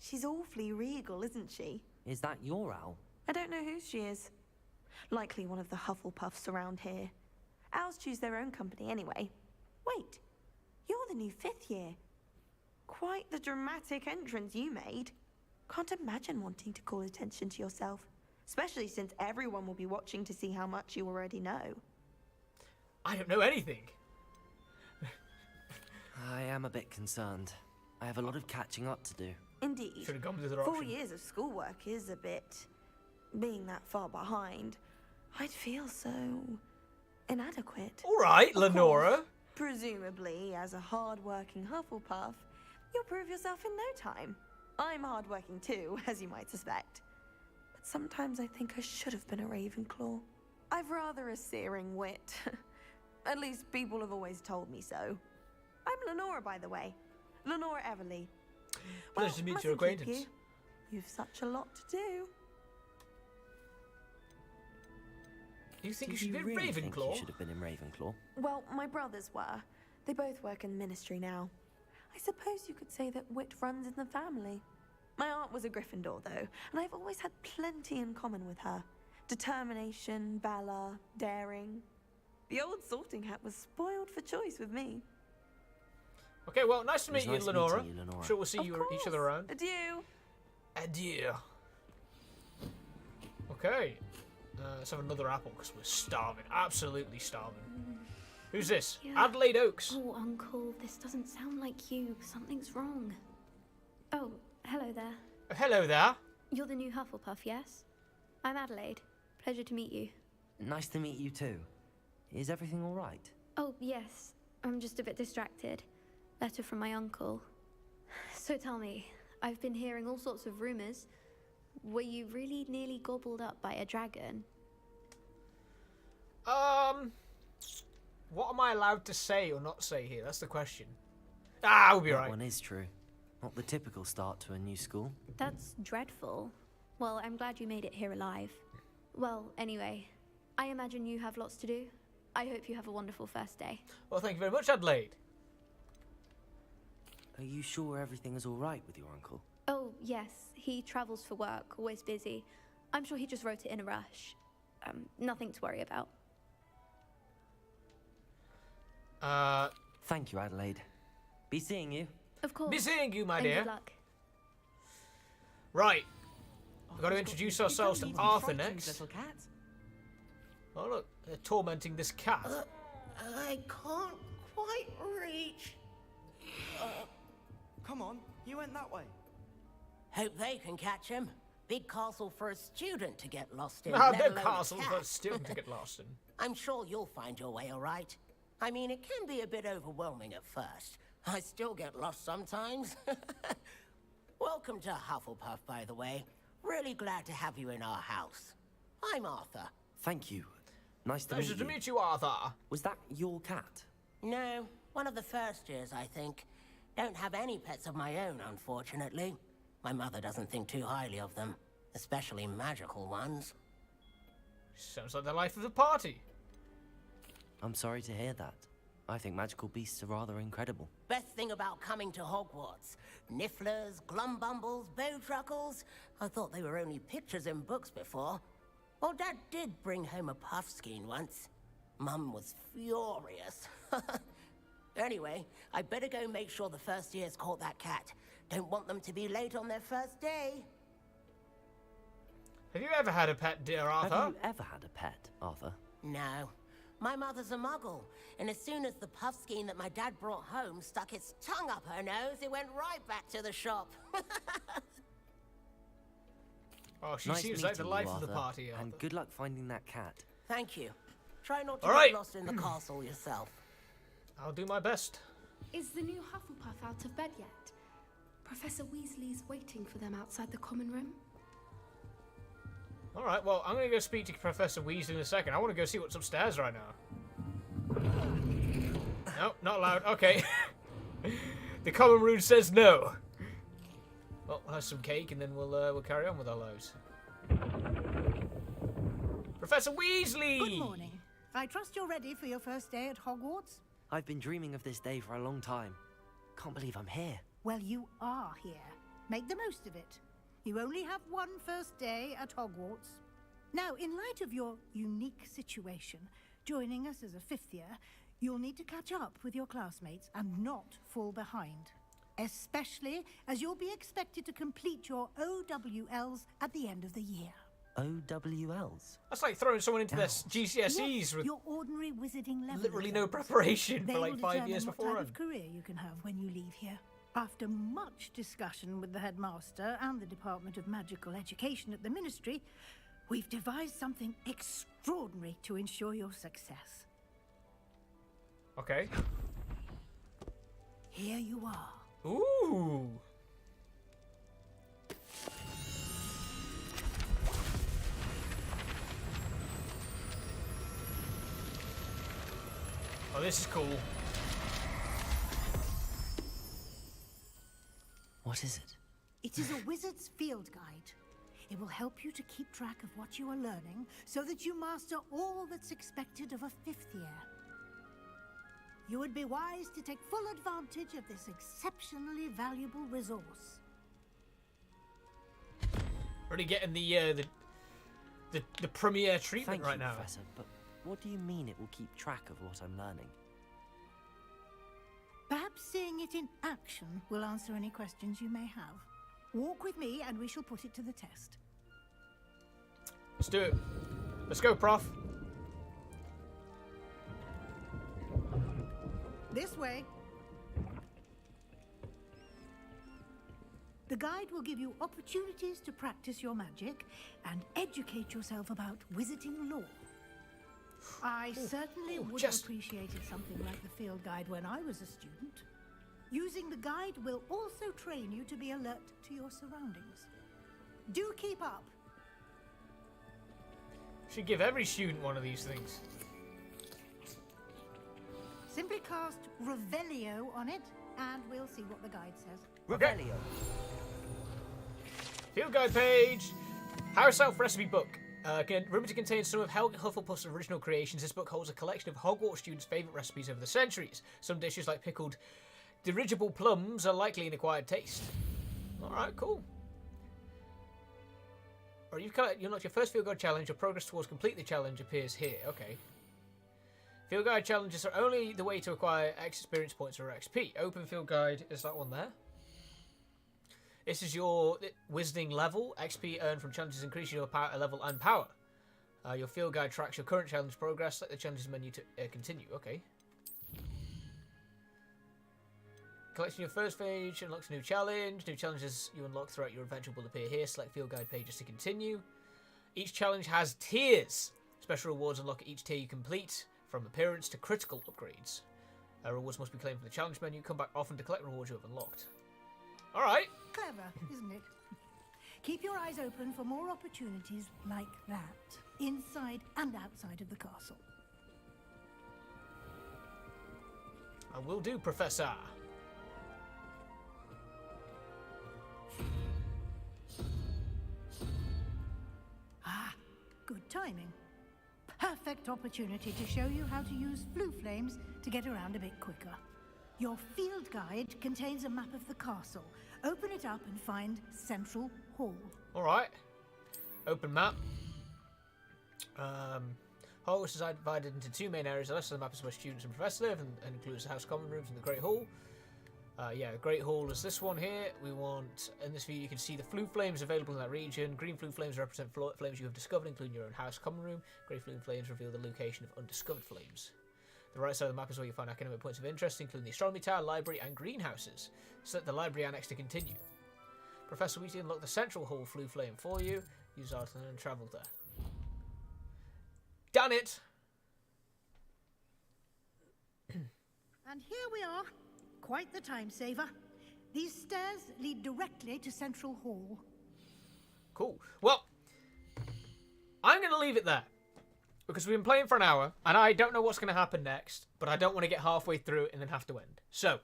She's awfully regal, isn't she? Is that your owl? I don't know who she is. Likely one of the Hufflepuffs around here. Owls choose their own company anyway. Wait, you're the new 5th year. Quite the dramatic entrance you made. Can't imagine wanting to call attention to yourself, especially since everyone will be watching to see how much you already know. I don't know anything. I am a bit concerned. I have a lot of catching up to do. Indeed. Should have gone with the other 4 option. years of schoolwork is a bit... Being that far behind, I'd feel so inadequate. All right, Of Lenora. course, presumably, as a hard-working Hufflepuff, you'll prove yourself in no time. I'm hard-working too, as you might suspect. But sometimes I think I should have been a Ravenclaw. I've rather a searing wit. At least people have always told me so. I'm Lenora, by the way. Lenora Everly. Pleasure to meet mustn't your keep acquaintance. you. You've such a lot to do. You think Do you should be really think Ravenclaw? you should have been in Ravenclaw? Well, my brothers were. They both work in the ministry now. I suppose you could say that wit runs in the family. My aunt was a Gryffindor, though, and I've always had plenty in common with her. Determination, valor, daring. The old sorting hat was spoiled for choice with me. Okay, well, nice to It was meet you, nice Lenora. meeting you, Lenora. I'm sure we'll see Of you each other course. around. Adieu. Adieu. Okay. Let's have another apple because we're starving. Absolutely starving. Who's this? Yeah. Adelaide Oaks. Oh, Uncle, this doesn't sound like you. Something's wrong. Oh, hello there. Hello there. You're the new Hufflepuff, yes? I'm Adelaide. Pleasure to meet you. Nice to meet you too. Is everything all right? Oh, yes. I'm just a bit distracted. Letter from my uncle. So tell me, I've been hearing all sorts of rumors. Were you really nearly gobbled up by a dragon? What am I allowed to say or not say here? That's the question. Ah, we'll be That right. one is true. Not the typical start to a new school. That's dreadful. Well, I'm glad you made it here alive. Well, anyway, I imagine you have lots to do. I hope you have a wonderful first day. Well, thank you very much, Adelaide. Are you sure everything is all right with your uncle? Oh, yes. He travels for work, always busy. I'm sure he just wrote it in a rush. Nothing to worry about. Thank you, Adelaide. Be seeing you. Of course. Be seeing you, my And dear. good luck. Right. We've got to introduce ourselves to Arthur next. Little cat. Oh, look. They're tormenting this cat. I can't quite reach. Come on, you went that way. Hope they can catch him. Big castle for a student to get lost in. Ah, let big alone castle a for a cat. student to get lost in. I'm sure you'll find your way all right. I mean, it can be a bit overwhelming at first. I still get lost sometimes. Welcome to Hufflepuff, by the way. Really glad to have you in our house. I'm Arthur. Thank you. Nice to Pleasure meet to you. meet you, Arthur. Was that your cat? No, one of the first years, I think. Don't have any pets of my own, unfortunately. My mother doesn't think too highly of them, especially magical ones. Sounds like the life of the party. I'm sorry to hear that. I think magical beasts are rather incredible. Best thing about coming to Hogwarts. Nifflers, glumbumbles, bowtruckles. I thought they were only pictures in books before. Well, Dad did bring home a puffskein once. Mum was furious. Anyway, I better go make sure the first years caught that cat. Don't want them to be late on their first day. Have you ever had a pet, dear Arthur? Have you ever had a pet, Arthur? No. My mother's a muggle, and as soon as the puffskein that my dad brought home stuck its tongue up her nose, it went right back to the shop. Oh, she Nice seems like the meeting life you, of the Arthur, party, Arthur. and good luck finding that cat. Thank you. Try not to All get right. lost in the castle yourself. I'll do my best. Is the new Hufflepuff out of bed yet? Professor Weasley's waiting for them outside the common room. All right, well, I'm going to go speak to Professor Weasley in a second. I want to go see what's upstairs right now. No, not allowed. Okay. The common room says no. Well, we'll have some cake and then we'll carry on with our lives. Professor Weasley! Good morning. I trust you're ready for your first day at Hogwarts? I've been dreaming of this day for a long time. Can't believe I'm here. Well, you are here. Make the most of it. You only have one first day at Hogwarts. Now, in light of your unique situation, joining us as a fifth year, you'll need to catch up with your classmates and not fall behind. Especially as you'll be expected to complete your OWLs at the end of the year. OWLs? That's like throwing someone into their GCSEs Yes, with your ordinary wizarding level literally no exams. preparation They for like will 5 determine years what beforehand. type of career you can have when you leave here. After much discussion with the headmaster and the Department of Magical Education at the Ministry, we've devised something extraordinary to ensure your success. Okay. Here you are. Ooh. Oh, this is cool. What is it? It is a wizard's field guide. It will help you to keep track of what you are learning so that you master all that's expected of a 5th year. You would be wise to take full advantage of this exceptionally valuable resource. Already getting the premier treatment Thank right you, now. Professor, but what do you mean it will keep track of what I'm learning? Perhaps seeing it in action will answer any questions you may have. Walk with me and we shall put it to the test. Let's do it. Let's go, Prof. This way. The guide will give you opportunities to practice your magic and educate yourself about wizarding lore. I certainly would have appreciated something like the field guide when I was a student. Using the guide will also train you to be alert to your surroundings. Do keep up. Should give every student one of these things. Simply cast Revelio on it, and we'll see what the guide says. Revelio. Field guide page. House Elf recipe book. Rumored to contain some of Helga Hufflepuff's original creations, this book holds a collection of Hogwarts students' favourite recipes over the centuries. Some dishes like pickled dirigible plums are likely an acquired taste. Alright, cool. Or you've unlocked your first field guide challenge. Your progress towards complete the challenge appears here. Okay. Field guide challenges are only the way to acquire experience points or XP. Open field guide is that one there. This is your wizarding level. XP earned from challenges increase your power level and power. Your field guide tracks your current challenge progress. Select the challenges menu to continue. Okay. Collecting your first page unlocks a new challenge. New challenges you unlock throughout your adventure will appear here. Select field guide pages to continue. Each challenge has tiers. Special rewards unlock each tier you complete, from appearance to critical upgrades. Rewards must be claimed from the challenge menu. Come back often to collect rewards you have unlocked. Alright. Clever, isn't it? Keep your eyes open for more opportunities like that, inside and outside of the castle. I will do, Professor. Ah, good timing. Perfect opportunity to show you how to use flue flames to get around a bit quicker. Your field guide contains a map of the castle. Open it up and find Central Hall. Alright. Open map. Hogwarts is divided into two main areas. The rest of the map is where students and professors live, and includes the House Common Rooms and the Great Hall. Yeah, the Great Hall is this one here. We want, in this view, you can see the flue flames available in that region. Green flue flames represent flames you have discovered, including your own House Common Room. Grey flue flames reveal the location of undiscovered flames. The right side of the map is where you find academic points of interest, including the Astronomy Tower, Library, and Greenhouses. Select the Library Annex to continue. Professor Weasley unlocked the Central Hall flue flame for you. Use Arthur and travel there. Done it! And here we are. Quite the time saver. These stairs lead directly to Central Hall. Cool. Well, I'm going to leave it there. Because we've been playing for an hour, and I don't know what's going to happen next, but I don't want to get halfway through it and then have to end. So,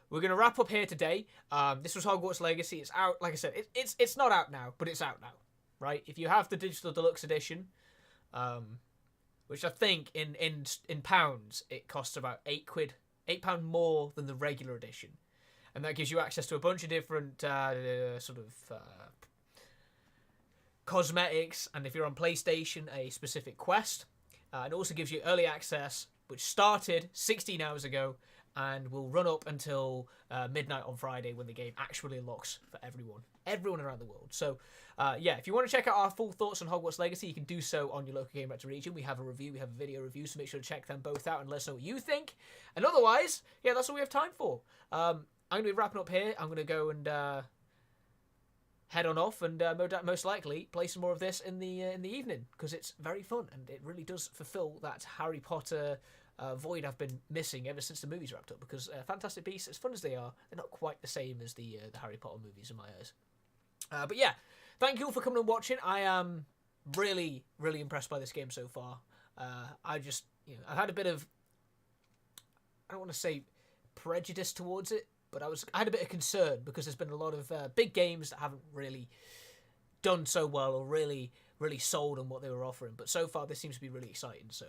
we're going to wrap up here today. This was Hogwarts Legacy. It's out, like I said, it's not out now, but it's out now, right? If you have the digital deluxe edition, which I think in pounds, it costs about £8 more than the regular edition. And that gives you access to a bunch of different cosmetics, and if you're on PlayStation, a specific quest. It also gives you early access, which started 16 hours ago and will run up until midnight on Friday when the game actually unlocks for everyone around the world. So, yeah, if you want to check out our full thoughts on Hogwarts Legacy, you can do so on your local Game Reactor region. We have a review, we have a video review, so make sure to check them both out and let us know what you think. And otherwise, yeah, that's all we have time for. I'm going to be wrapping up here. I'm going to go and head on off and most likely play some more of this in the evening, because it's very fun and it really does fulfill that Harry Potter void I've been missing ever since the movies wrapped up, because Fantastic Beasts, as fun as they are, they're not quite the same as the Harry Potter movies in my eyes. But yeah, thank you all for coming and watching. I am really, really impressed by this game so far. I just, I've had a bit of, I don't want to say prejudice towards it, but I had a bit of concern because there's been a lot of big games that haven't really done so well or really sold on what they were offering. But so far, this seems to be really exciting. So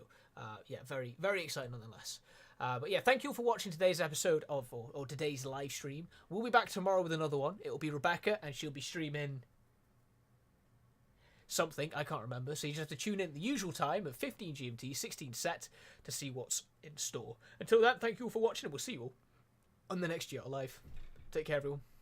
yeah, very, very exciting nonetheless. But yeah, thank you all for watching today's episode of, or today's live stream. We'll be back tomorrow with another one. It'll be Rebecca, and she'll be streaming something, I can't remember. So you just have to tune in at the usual time of 15 GMT, 16 set, to see what's in store. Until then, thank you all for watching, and we'll see you all on the next GR Live. Take care, everyone.